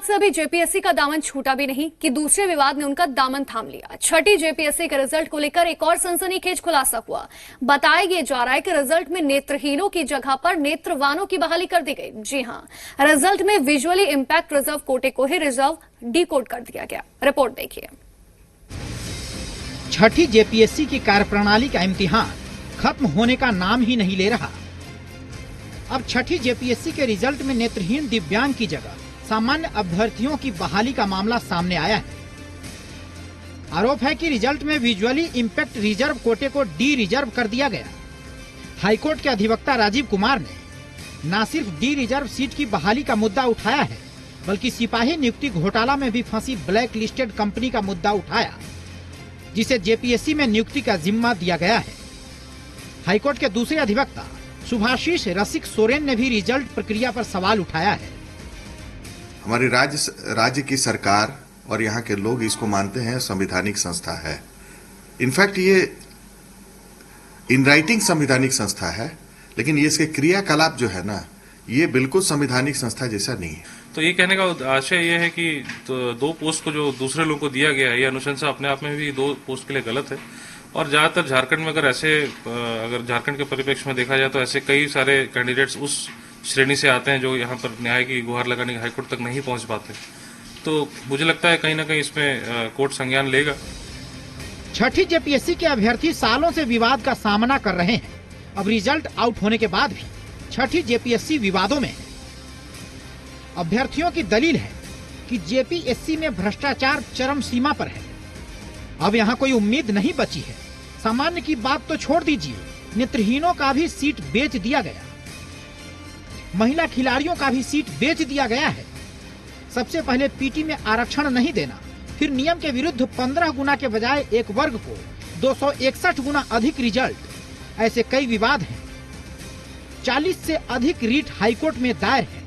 से अभी जेपीएससी का दामन छूटा भी नहीं कि दूसरे विवाद ने उनका दामन थाम लिया। छठी जेपीएससी के रिजल्ट को लेकर एक और सनसनीखेज खुलासा हुआ। बताया जा रहा है कि रिजल्ट में नेत्रहीनों की जगह पर नेत्रवानों की बहाली कर दी गई। जी हां, रिजल्ट में विजुअली इंपैक्ट रिजर्व कोटे को ही रिजर्व डिकोड कर दिया गया। रिपोर्ट देखिए। छठी जेपीएससी की कार्यप्रणाली का इम्तिहान खत्म होने का नाम ही नहीं ले रहा। अब छठी जेपीएससी के रिजल्ट में नेत्रहीन दिव्यांग की जगह सामान्य अभ्यर्थियों की बहाली का मामला सामने आया है। आरोप है कि रिजल्ट में विजुअली इंपैक्ट रिजर्व कोटे को डी रिजर्व कर दिया गया। हाईकोर्ट के अधिवक्ता राजीव कुमार ने न सिर्फ डी रिजर्व सीट की बहाली का मुद्दा उठाया है, बल्कि सिपाही नियुक्ति घोटाला में भी फंसी ब्लैक लिस्टेड कंपनी का मुद्दा उठाया, जिसे जेपीएससी में नियुक्ति का जिम्मा दिया गया है। हाईकोर्ट के दूसरे अधिवक्ता सुभाषिष रसिक सोरेन ने भी रिजल्ट प्रक्रिया पर सवाल उठाया है। हमारी राज्य की सरकार और यहाँ के लोग इसको मानते हैं संवैधानिक संस्था है। इनफैक्ट ये इन राइटिंग संवैधानिक संस्था है, लेकिन ये इसके क्रियाकलाप जो है ना, ये बिल्कुल संवैधानिक संस्था जैसा नहीं है। तो ये कहने का आशय ये है कि तो 2 पोस्ट को जो दूसरे लोगों को दिया गया है, ये अनुशंसा अपने आप में भी 2 पोस्ट के लिए गलत है। और ज्यादातर झारखंड में अगर झारखंड के परिप्रेक्ष्य में देखा जाए तो ऐसे कई सारे कैंडिडेट्स उस श्रेणी से आते हैं जो यहाँ पर न्याय की गुहार लगाने के हाईकोर्ट तक नहीं पहुंच पाते। तो मुझे लगता है कहीं ना कहीं इसमें कोर्ट संज्ञान लेगा। छठी जेपीएससी के अभ्यर्थी सालों से विवाद का सामना कर रहे हैं। अब रिजल्ट आउट होने के बाद भी छठी जेपीएससी विवादों में है। अभ्यर्थियों की दलील है कि जेपीएससी में भ्रष्टाचार चरम सीमा पर है। अब यहाँ कोई उम्मीद नहीं बची है। सामान्य की बात तो छोड़ दीजिए, नेत्रहीनों का भी सीट बेच दिया गया। महिला खिलाड़ियों का भी सीट बेच दिया गया है। सबसे पहले पीटी में आरक्षण नहीं देना, फिर नियम के विरुद्ध 15 गुना के बजाय एक वर्ग को 261 गुना अधिक रिजल्ट। ऐसे कई विवाद हैं। 40 से अधिक रीट हाईकोर्ट में दायर है।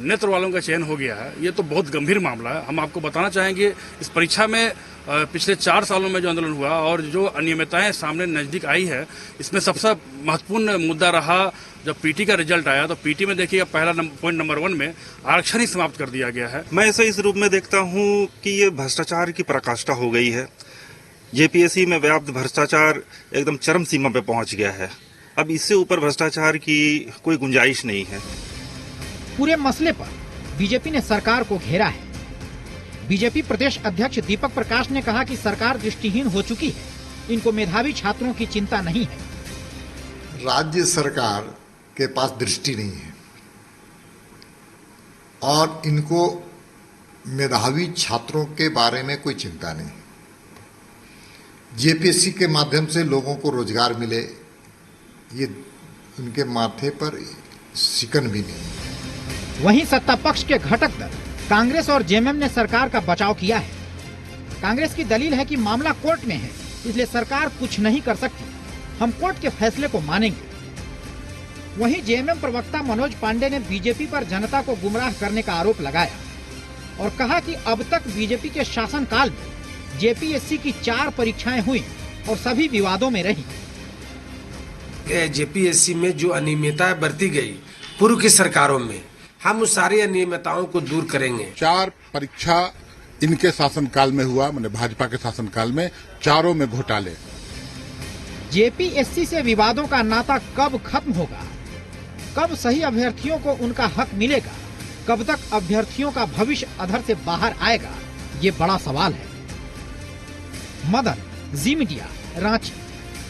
नेत्र वालों का चयन हो गया है, ये तो बहुत गंभीर मामला है। हम आपको बताना चाहेंगे इस परीक्षा में पिछले 4 सालों में जो आंदोलन हुआ और जो अनियमितताएं सामने नजदीक आई है, इसमें सबसे महत्वपूर्ण मुद्दा रहा जब पीटी का रिजल्ट आया। तो पीटी में देखिए पहला पॉइंट नंबर 1 में आरक्षण ही समाप्त कर दिया गया है। मैं इसे इस रूप में देखता हूं कि ये भ्रष्टाचार की पराकाष्ठा हो गई है। जेपीएससी में व्याप्त भ्रष्टाचार एकदम चरम सीमा पे पहुंच गया है। अब इससे ऊपर भ्रष्टाचार की कोई गुंजाइश नहीं है। पूरे मसले पर बीजेपी ने सरकार को घेरा है। बीजेपी प्रदेश अध्यक्ष दीपक प्रकाश ने कहा कि सरकार दृष्टिहीन हो चुकी है, इनको मेधावी छात्रों की चिंता नहीं है। राज्य सरकार के पास दृष्टि नहीं है और इनको मेधावी छात्रों के बारे में कोई चिंता नहीं। जेपीएससी के माध्यम से लोगों को रोजगार मिले, ये उनके माथे पर शिकन भी नहीं। वहीं सत्ता पक्ष के घटक दल कांग्रेस और जेएमएम ने सरकार का बचाव किया है। कांग्रेस की दलील है कि मामला कोर्ट में है, इसलिए सरकार कुछ नहीं कर सकती। हम कोर्ट के फैसले को मानेंगे। वहीं जेएमएम प्रवक्ता मनोज पांडे ने बीजेपी पर जनता को गुमराह करने का आरोप लगाया और कहा कि अब तक बीजेपी के शासनकाल में जेपीएससी की 4 परीक्षाएं हुई और सभी विवादों में रही। जेपीएससी में जो अनियमितताएं बरती गई पूर्व की सरकारों में, हम उस सारी अनियमितताओं को दूर करेंगे। 4 परीक्षा इनके शासनकाल में हुआ, माने भाजपा के शासनकाल में, चारों में घोटाले। जेपीएससी से विवादों का नाता कब खत्म होगा, कब सही अभ्यर्थियों को उनका हक मिलेगा, कब तक अभ्यर्थियों का भविष्य अधर से बाहर आएगा, ये बड़ा सवाल है। मदन, जी मीडिया, रांची।